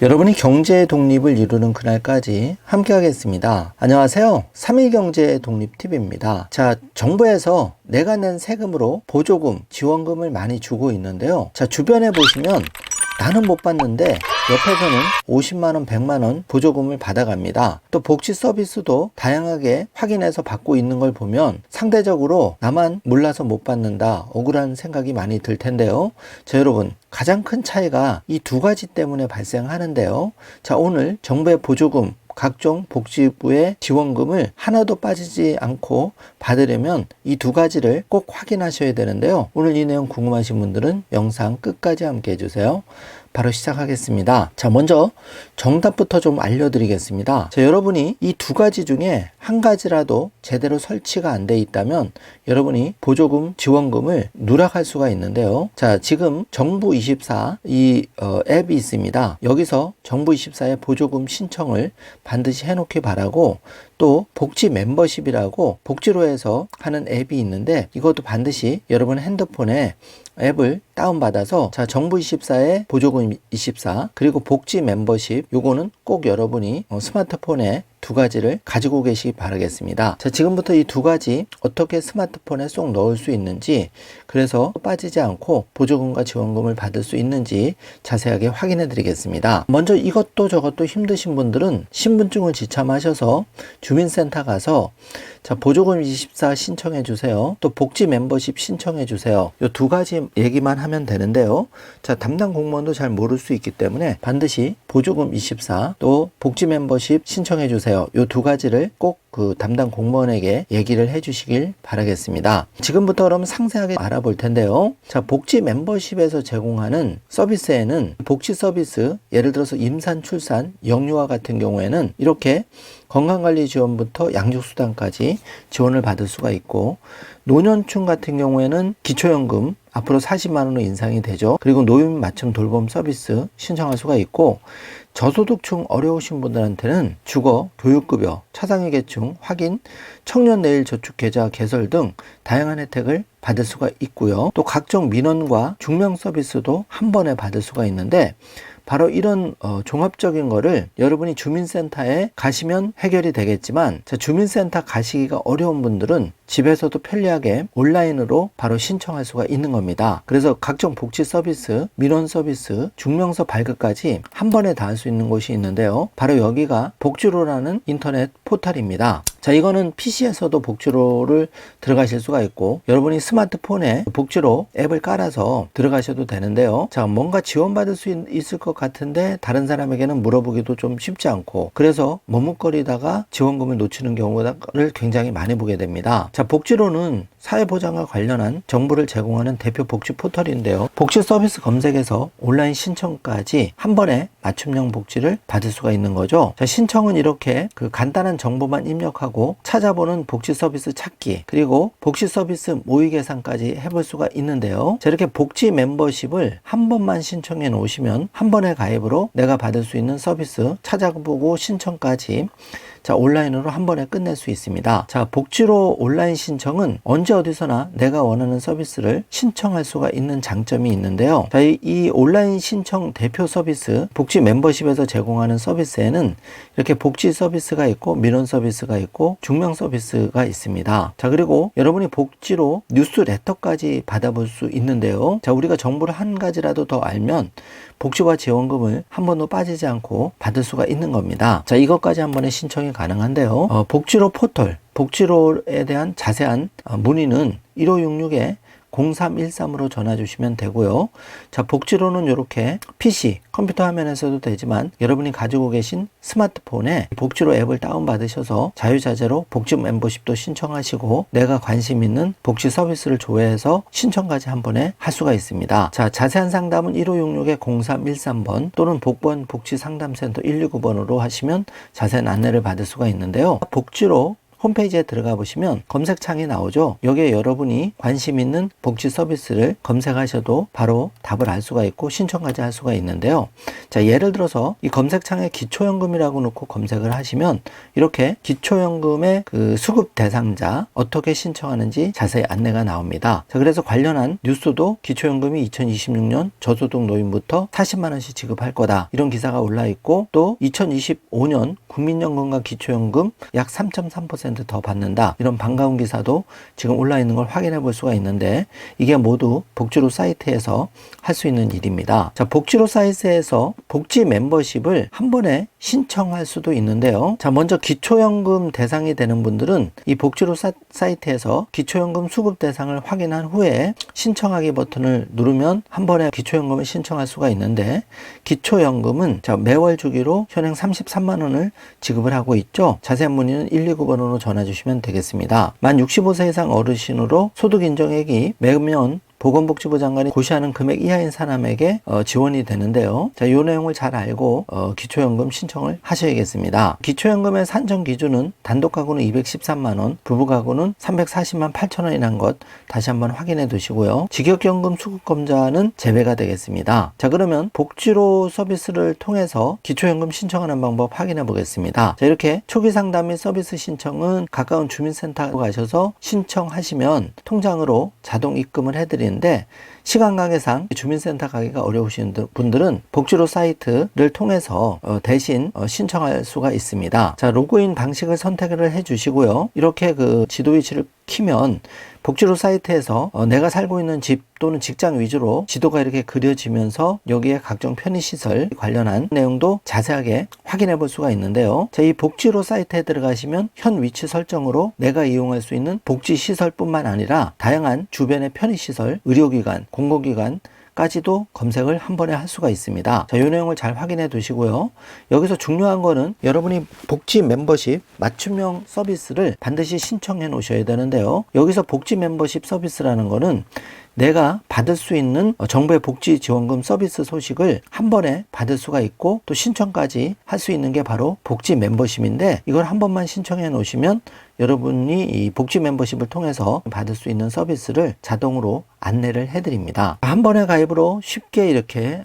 여러분이 경제 독립을 이루는 그날까지 함께 하겠습니다. 안녕하세요. 3일 경제 독립TV입니다. 자, 정부에서 내가 낸 세금으로 보조금, 지원금을 많이 주고 있는데요. 자, 주변에 보시면 나는 못 받는데 옆에서는 50만원, 100만원 보조금을 받아갑니다. 또 복지 서비스도 다양하게 확인해서 받고 있는 걸 보면 상대적으로 나만 몰라서 못 받는다, 억울한 생각이 많이 들 텐데요. 자, 여러분, 가장 큰 차이가 이 두 가지 때문에 발생하는데요. 자, 오늘 정부의 보조금, 각종 복지부의 지원금을 하나도 빠지지 않고 받으려면 이 두 가지를 꼭 확인하셔야 되는데요. 오늘 이 내용 궁금하신 분들은 영상 끝까지 함께 해주세요. 바로 시작하겠습니다. 자, 먼저 정답부터 좀 알려드리겠습니다. 자, 여러분이 이 두 가지 중에 한 가지라도 제대로 설치가 안 돼 있다면 여러분이 보조금, 지원금을 누락할 수가 있는데요. 자, 지금 정부24 이 앱이 있습니다. 여기서 정부24의 보조금 신청을 반드시 해놓기 바라고, 또 복지 멤버십이라고 복지로에서 하는 앱이 있는데 이것도 반드시 여러분 핸드폰에 앱을 다운받아서, 자, 정부24의 보조금 24 그리고 복지 멤버십, 요거는 꼭 여러분이 스마트폰에 두 가지를 가지고 계시기 바라겠습니다. 자, 지금부터 이 두 가지 어떻게 스마트폰에 쏙 넣을 수 있는지, 그래서 빠지지 않고 보조금과 지원금을 받을 수 있는지 자세하게 확인해 드리겠습니다. 먼저 이것도 저것도 힘드신 분들은 신분증을 지참하셔서 주민센터 가서, 자, 보조금 24 신청해 주세요. 또 복지 멤버십 신청해 주세요. 이 두 가지 얘기만 하면 되는데요. 자, 담당 공무원도 잘 모를 수 있기 때문에 반드시 보조금 24 또 복지 멤버십 신청해 주세요. 이 두 가지를 꼭 그 담당 공무원에게 얘기를 해 주시길 바라겠습니다. 지금부터 그럼 상세하게 알아볼 텐데요. 자, 복지 멤버십에서 제공하는 서비스에는 복지 서비스, 예를 들어서 임산, 출산, 영유아 같은 경우에는 이렇게 건강관리 지원부터 양육수당까지 지원을 받을 수가 있고, 노년층 같은 경우에는 기초연금 앞으로 40만원으로 인상이 되죠. 그리고 노인 맞춤 돌봄 서비스 신청할 수가 있고, 저소득층 어려우신 분들한테는 주거, 교육급여, 차상위 계층 확인, 청년 내일 저축 계좌 개설 등 다양한 혜택을 받을 수가 있고요. 또 각종 민원과 중명 서비스도 한 번에 받을 수가 있는데, 바로 이런 종합적인 거를 여러분이 주민센터에 가시면 해결이 되겠지만, 자, 주민센터 가시기가 어려운 분들은 집에서도 편리하게 온라인으로 바로 신청할 수가 있는 겁니다. 그래서 각종 복지 서비스, 민원 서비스, 중명서 발급까지 한 번에 다 할 수 있는 곳이 있는데요. 바로 여기가 복지로라는 인터넷 포털입니다. 자, 이거는 PC에서도 복지로를 들어가실 수가 있고, 여러분이 스마트폰에 복지로 앱을 깔아서 들어가셔도 되는데요. 자, 뭔가 지원받을 수 있을 것 같은데 다른 사람에게는 물어보기도 좀 쉽지 않고, 그래서 머뭇거리다가 지원금을 놓치는 경우를 굉장히 많이 보게 됩니다. 자, 복지로는 사회보장과 관련한 정보를 제공하는 대표 복지 포털인데요. 복지 서비스 검색에서 온라인 신청까지 한 번에 맞춤형 복지를 받을 수가 있는 거죠. 자, 신청은 이렇게 그 간단한 정보만 입력하고 찾아보는 복지 서비스 찾기, 그리고 복지 서비스 모의 계산까지 해볼 수가 있는데요. 자, 이렇게 복지 멤버십을 한 번만 신청해 놓으시면 한 번의 가입으로 내가 받을 수 있는 서비스 찾아보고 신청까지, 자, 온라인으로 한 번에 끝낼 수 있습니다. 자, 복지로 온라인 신청은 언제 어디서나 내가 원하는 서비스를 신청할 수가 있는 장점이 있는데요. 자, 이 온라인 신청 대표 서비스, 복지 멤버십에서 제공하는 서비스에는 이렇게 복지 서비스가 있고, 민원 서비스가 있고, 중명 서비스가 있습니다. 자, 그리고 여러분이 복지로 뉴스레터까지 받아볼 수 있는데요. 자, 우리가 정보를 한 가지라도 더 알면 복지와 지원금을 한 번도 빠지지 않고 받을 수가 있는 겁니다. 자, 이것까지 한 번에 신청이 가능한데요. 복지로 포털, 복지로에 대한 자세한 문의는 1566에 0313으로 전화 주시면 되고요. 자, 복지로는 이렇게 PC, 컴퓨터 화면에서도 되지만 여러분이 가지고 계신 스마트폰에 복지로 앱을 다운받으셔서 자유자재로 복지 멤버십도 신청하시고, 내가 관심 있는 복지 서비스를 조회해서 신청까지 한 번에 할 수가 있습니다. 자, 자세한 상담은 1566에 0313번 또는 복번 복지상담센터 129번으로 하시면 자세한 안내를 받을 수가 있는데요. 복지로 홈페이지에 들어가 보시면 검색창이 나오죠. 여기에 여러분이 관심 있는 복지 서비스를 검색하셔도 바로 답을 알 수가 있고 신청까지 할 수가 있는데요. 자, 예를 들어서 이 검색창에 기초연금이라고 놓고 검색을 하시면 이렇게 기초연금의 그 수급 대상자 어떻게 신청하는지 자세히 안내가 나옵니다. 자, 그래서 관련한 뉴스도 기초연금이 2026년 저소득 노인부터 40만 원씩 지급할 거다, 이런 기사가 올라 있고, 또 2025년 국민연금과 기초연금 약 3.3% 더 받는다, 이런 반가운 기사도 지금 올라 있는 걸 확인해 볼 수가 있는데, 이게 모두 복지로 사이트에서 할 수 있는 일입니다. 자, 복지로 사이트에서 복지 멤버십을 한 번에 신청할 수도 있는데요. 자, 먼저 기초연금 대상이 되는 분들은 이 복지로 사이트에서 기초연금 수급 대상을 확인한 후에 신청하기 버튼을 누르면 한 번에 기초연금을 신청할 수가 있는데, 기초연금은 자, 매월 주기로 현행 33만 원을 지급을 하고 있죠. 자세한 문의는 129번으로 전화 주시면 되겠습니다. 만 65세 이상 어르신으로 소득 인정액이 매년 보건복지부 장관이 고시하는 금액 이하인 사람에게 지원이 되는데요. 자, 이 내용을 잘 알고 기초연금 신청을 하셔야겠습니다. 기초연금의 산정 기준은 단독 가구는 213만 원, 부부 가구는 340만 8천 원이라는 것 다시 한번 확인해 두시고요. 직역연금 수급검자는 제외가 되겠습니다. 자, 그러면 복지로 서비스를 통해서 기초연금 신청하는 방법 확인해 보겠습니다. 자, 이렇게 초기 상담 및 서비스 신청은 가까운 주민센터 가셔서 신청하시면 통장으로 자동 입금을 해드리는 데, 시간 관계상 주민센터 가기가 어려우신 분들은 복지로 사이트를 통해서 대신 신청할 수가 있습니다. 자, 로그인 방식을 선택을 해 주시고요. 이렇게 그 지도 위치를 키면 복지로 사이트에서 내가 살고 있는 집 또는 직장 위주로 지도가 이렇게 그려지면서 여기에 각종 편의시설 관련한 내용도 자세하게 확인해 볼 수가 있는데요. 자, 이 복지로 사이트에 들어가시면 현 위치 설정으로 내가 이용할 수 있는 복지시설뿐만 아니라 다양한 주변의 편의시설, 의료기관, 공공기관 까지도 검색을 한 번에 할 수가 있습니다. 자, 이 내용을 잘 확인해 두시고요. 여기서 중요한 거는 여러분이 복지 멤버십 맞춤형 서비스를 반드시 신청해 놓으셔야 되는데요. 여기서 복지 멤버십 서비스라는 거는 내가 받을 수 있는 정부의 복지지원금 서비스 소식을 한 번에 받을 수가 있고 또 신청까지 할 수 있는 게 바로 복지 멤버십인데, 이걸 한 번만 신청해 놓으시면 여러분이 이 복지 멤버십을 통해서 받을 수 있는 서비스를 자동으로 안내를 해드립니다. 한 번의 가입으로 쉽게 이렇게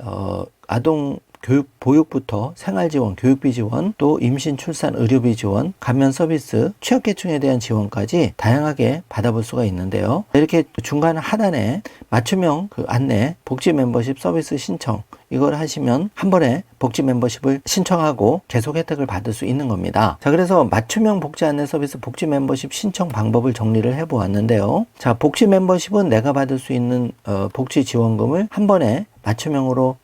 아동 교육, 보육부터 생활지원, 교육비 지원, 또 임신, 출산, 의료비 지원, 감면 서비스, 취약계층에 대한 지원까지 다양하게 받아볼 수가 있는데요. 이렇게 중간 하단에 맞춤형 그 안내, 복지 멤버십 서비스 신청, 이걸 하시면 한 번에 복지 멤버십을 신청하고 계속 혜택을 받을 수 있는 겁니다. 자, 그래서 맞춤형 복지 안내 서비스 복지 멤버십 신청 방법을 정리를 해 보았는데요. 자, 복지 멤버십은 내가 받을 수 있는 복지 지원금을 한 번에 맞춤형으로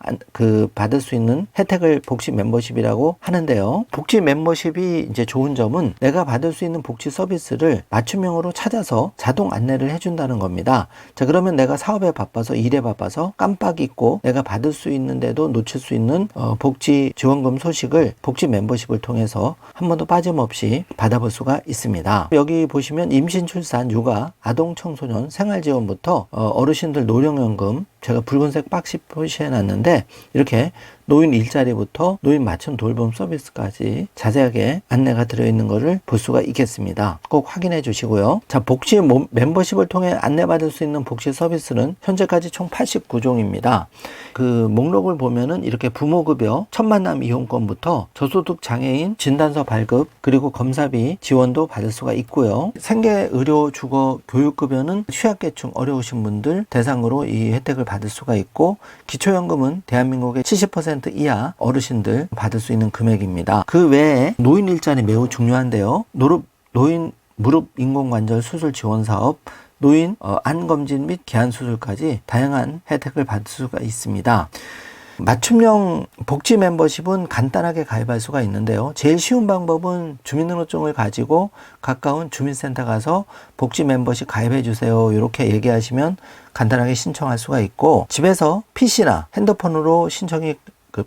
받을 수 있는 혜택을 복지 멤버십이라고 하는데요. 복지 멤버십이 이제 좋은 점은 내가 받을 수 있는 복지 서비스를 맞춤형으로 찾아서 자동 안내를 해준다는 겁니다. 자, 그러면 내가 사업에 바빠서 일에 바빠서 깜빡 잊고 내가 받을 수 있는데도 놓칠 수 있는 복지 지원금 소식을 복지 멤버십을 통해서 한 번도 빠짐없이 받아볼 수가 있습니다. 여기 보시면 임신, 출산, 육아, 아동, 청소년, 생활지원부터 어르신들 노령연금, 제가 붉은색 박스 표시해 놨는데 이렇게 노인 일자리부터 노인 맞춤 돌봄 서비스까지 자세하게 안내가 들어있는 것을 볼 수가 있겠습니다. 꼭 확인해 주시고요. 자, 복지 멤버십을 통해 안내받을 수 있는 복지 서비스는 현재까지 총 89종입니다. 그 목록을 보면은 이렇게 부모급여, 첫 만남 이용권부터 저소득 장애인 진단서 발급, 그리고 검사비 지원도 받을 수가 있고요. 생계, 의료, 주거, 교육급여는 취약계층 어려우신 분들 대상으로 이 혜택을 받을 수가 있고, 기초연금은 대한민국의 70% 이하 어르신들 받을 수 있는 금액입니다. 그 외에 노인 일자리 매우 중요한데요. 노인 무릎 인공관절 수술 지원 사업, 노인 안검진 및 개안 수술까지 다양한 혜택을 받을 수가 있습니다. 맞춤형 복지 멤버십은 간단하게 가입할 수가 있는데요. 제일 쉬운 방법은 주민등록증을 가지고 가까운 주민센터 가서 복지 멤버십 가입해 주세요, 이렇게 얘기하시면 간단하게 신청할 수가 있고, 집에서 PC나 핸드폰으로 신청이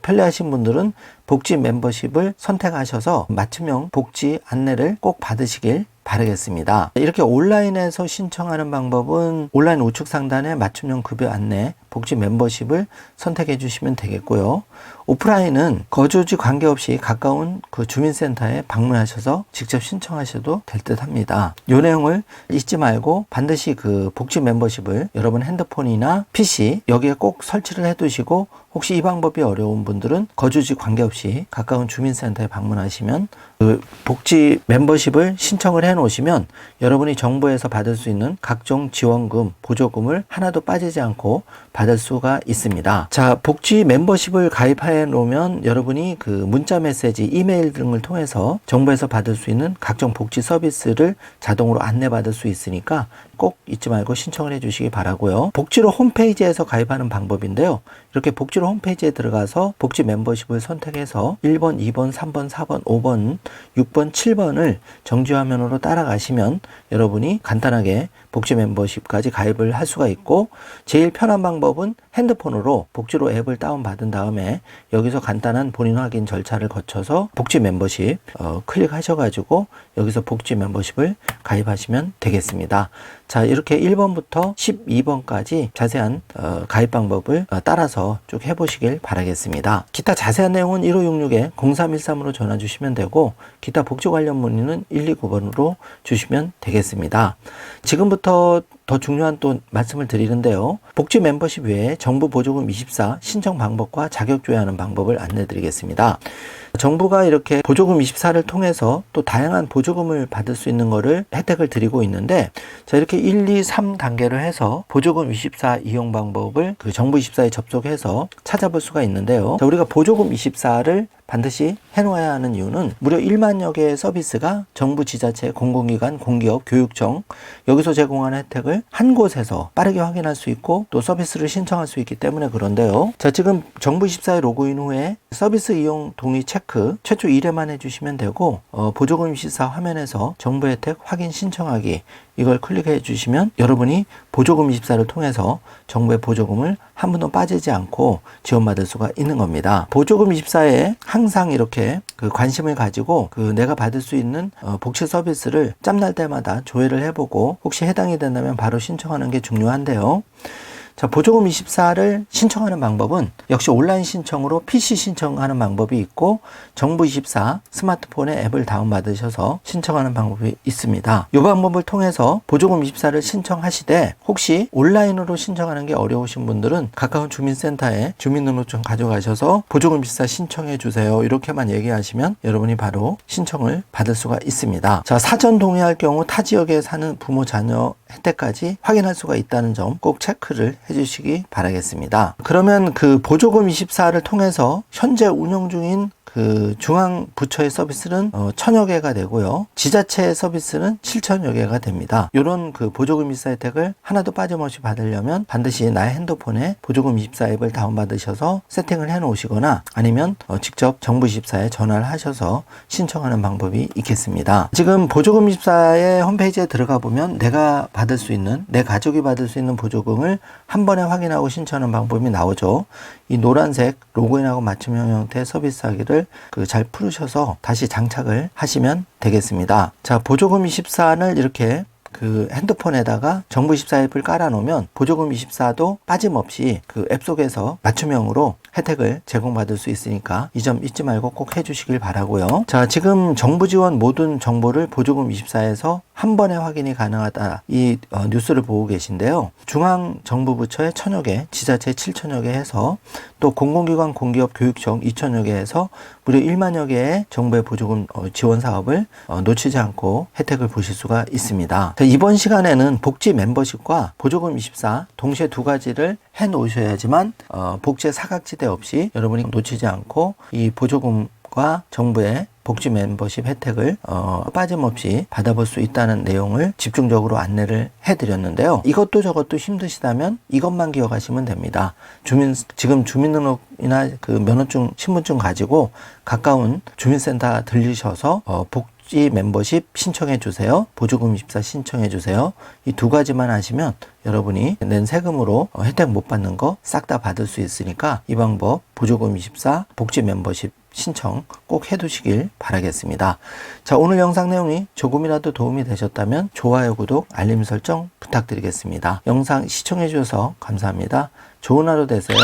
편리하신 분들은 복지 멤버십을 선택하셔서 맞춤형 복지 안내를 꼭 받으시길 바라겠습니다. 이렇게 온라인에서 신청하는 방법은 온라인 우측 상단에 맞춤형 급여 안내 복지 멤버십을 선택해 주시면 되겠고요. 오프라인은 거주지 관계없이 가까운 그 주민센터에 방문하셔서 직접 신청하셔도 될 듯 합니다. 이 내용을 잊지 말고 반드시 그 복지 멤버십을 여러분 핸드폰이나 PC 여기에 꼭 설치를 해 두시고, 혹시 이 방법이 어려운 분들은 거주지 관계없이 가까운 주민센터에 방문하시면 그 복지 멤버십을 신청을 해 놓으시면 여러분이 정부에서 받을 수 있는 각종 지원금, 보조금을 하나도 빠지지 않고 받을 수가 있습니다. 자, 복지 멤버십을 가입해 놓으면 여러분이 그 문자 메시지, 이메일 등을 통해서 정부에서 받을 수 있는 각종 복지 서비스를 자동으로 안내받을 수 있으니까 꼭 잊지 말고 신청을 해 주시기 바라고요. 복지로 홈페이지에서 가입하는 방법인데요. 이렇게 복지로 홈페이지에 들어가서 복지 멤버십을 선택해서 1번, 2번, 3번, 4번, 5번, 6번, 7번을 정지화면으로 따라가시면 여러분이 간단하게 복지 멤버십까지 가입을 할 수가 있고, 제일 편한 방법은 핸드폰으로 복지로 앱을 다운받은 다음에 여기서 간단한 본인 확인 절차를 거쳐서 복지 멤버십 클릭하셔가지고 여기서 복지 멤버십을 가입하시면 되겠습니다. 자, 이렇게 1번부터 12번까지 자세한 가입 방법을 따라서 쭉 해보시길 바라겠습니다. 기타 자세한 내용은 1566에 0313으로 전화 주시면 되고, 기타 복지 관련 문의는 129번으로 주시면 되겠습니다. 지금부터 더 중요한 또 말씀을 드리는데요. 복지 멤버십 외에 정부 보조금 24 신청 방법과 자격 조회하는 방법을 안내 드리겠습니다. 정부가 이렇게 보조금 24를 통해서 또 다양한 보조금을 받을 수 있는 거를 혜택을 드리고 있는데, 자, 이렇게 1, 2, 3단계를 해서 보조금 24 이용 방법을 그 정부 24에 접속해서 찾아볼 수가 있는데요. 자, 우리가 보조금 24를 반드시 해놓아야 하는 이유는 무려 1만여 개의 서비스가 정부, 지자체, 공공기관, 공기업, 교육청 여기서 제공하는 혜택을 한 곳에서 빠르게 확인할 수 있고 또 서비스를 신청할 수 있기 때문에 그런데요. 자, 지금 정부 24에 로그인 후에 서비스 이용 동의 체크 최초 1회만 해주시면 되고, 보조금 24 화면에서 정부 혜택 확인 신청하기 이걸 클릭해 주시면 여러분이 보조금 24를 통해서 정부의 보조금을 한 푼도 빠지지 않고 지원받을 수가 있는 겁니다. 보조금 24에 항상 이렇게 그 관심을 가지고 그 내가 받을 수 있는 복지 서비스를 짬날 때마다 조회를 해보고 혹시 해당이 된다면 바로 신청하는 게 중요한데요. 자, 보조금 24를 신청하는 방법은 역시 온라인 신청으로 PC 신청하는 방법이 있고, 정부 24 스마트폰에 앱을 다운받으셔서 신청하는 방법이 있습니다. 이 방법을 통해서 보조금 24를 신청하시되 혹시 온라인으로 신청하는 게 어려우신 분들은 가까운 주민센터에 주민등록증 가져가셔서 보조금 24 신청해 주세요 이렇게만 얘기하시면 여러분이 바로 신청을 받을 수가 있습니다. 자, 사전 동의할 경우 타 지역에 사는 부모 자녀 혜택까지 확인할 수가 있다는 점 꼭 체크를 해주시기 바라겠습니다. 그러면 그 보조금 24를 통해서 현재 운영 중인 그 중앙 부처의 서비스는 1000여 개가 되고요. 지자체 서비스는 7000여 개가 됩니다. 이런 그 보조금 24 혜택을 하나도 빠짐없이 받으려면 반드시 나의 핸드폰에 보조금 24 앱을 다운받으셔서 세팅을 해 놓으시거나 아니면 직접 정부 24에 전화를 하셔서 신청하는 방법이 있겠습니다. 지금 보조금 24의 홈페이지에 들어가 보면 내가 받을 수 있는, 내 가족이 받을 수 있는 보조금을 한 번에 확인하고 신청하는 방법이 나오죠. 이 노란색 로그인하고 맞춤형 형태의 서비스 하기를 잘 풀으셔서 다시 장착을 하시면 되겠습니다. 자, 보조금 24를 이렇게 그 핸드폰에다가 정부 24 앱을 깔아 놓으면 보조금 24도 빠짐없이 그 앱 속에서 맞춤형으로 혜택을 제공받을 수 있으니까 이 점 잊지 말고 꼭 해주시길 바라고요. 자, 지금 정부 지원 모든 정보를 보조금 24에서 한 번에 확인이 가능하다 이 뉴스를 보고 계신데요. 중앙 정부 부처에 1000여 개, 지자체 7000여 개 해서 또 공공기관, 공기업, 교육청 2000여 개 해서 무려 1만여 개의 정부의 보조금 지원 사업을 놓치지 않고 혜택을 보실 수가 있습니다. 자, 이번 시간에는 복지 멤버십과 보조금 24 동시에 두 가지를 해 놓으셔야지만 복지의 사각지대 없이 여러분이 놓치지 않고 이 보조금과 정부의 복지 멤버십 혜택을 빠짐없이 받아볼 수 있다는 내용을 집중적으로 안내를 해드렸는데요. 이것도 저것도 힘드시다면 이것만 기억하시면 됩니다. 지금 주민등록이나 그 면허증, 신분증 가지고 가까운 주민센터 들리셔서 복지 멤버십 신청해 주세요. 보조금 24 신청해 주세요. 이 두 가지만 하시면 여러분이 낸 세금으로 혜택 못 받는 거 싹 다 받을 수 있으니까 이 방법 보조금 24 복지 멤버십 신청 꼭 해두시길 바라겠습니다. 자, 오늘 영상 내용이 조금이라도 도움이 되셨다면 좋아요, 구독, 알림 설정 부탁드리겠습니다. 영상 시청해 주셔서 감사합니다. 좋은 하루 되세요.